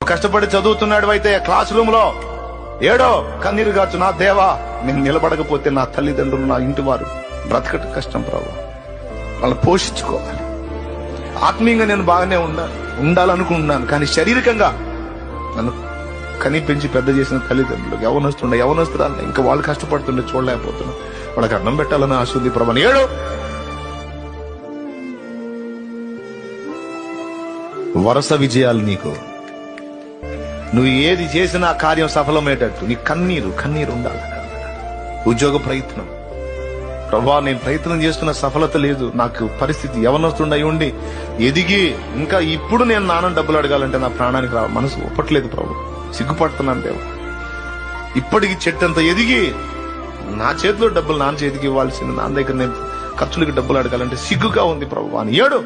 కష్టపడి చదువుతున్నాడు అయితే క్లాస్ రూమ్ లో ఏడో కన్నీరు కాచు, నా దేవా నేను నిలబడకపోతే నా తల్లిదండ్రులు నా ఇంటి వారు బ్రతకటం కష్టం ప్రభు. వాళ్ళని పోషించుకోవాలి. ఆత్మీయంగా నేను బాగానే ఉండాలనుకుంటున్నాను, కానీ శారీరకంగా నన్ను కని పెంచి పెద్ద చేసిన తల్లిదండ్రులు యవనస్తురాలు ఇంకా వాళ్ళు కష్టపడుతుండే చూడలేకపోతున్నా. వాళ్ళకి అన్నం పెట్టాలని ఆశ ఉంది ప్రభు. ఏడు వరుస విజయాలు నీకు, నువ్వు ఏది చేసినా కార్యం సఫలమయ్యేటట్టు నీ కన్నీరు ఉండాలి. ఉద్యోగ ప్రయత్నం ప్రభా, నేను ప్రయత్నం చేస్తున్న సఫలత లేదు, నాకు పరిస్థితి యవనస్తుండయి ఉండి ఎదిగి ఇంకా ఇప్పుడు నేను నాన్న డబ్బులు అడగాలంటే నా ప్రాణానికి మనసు ఒప్పట్లేదు ప్రభు, సిగ్గుపడుతున్నాను దేవ. ఇప్పటికి చెట్టంత ఎదిగి నా చేతిలో డబ్బులు నాన్న చేతికి ఇవ్వాల్సింది, నాన్న దగ్గర నేను ఖర్చులకి డబ్బులు అడగాలంటే సిగ్గుగా ఉంది ప్రభు అని. ఏడు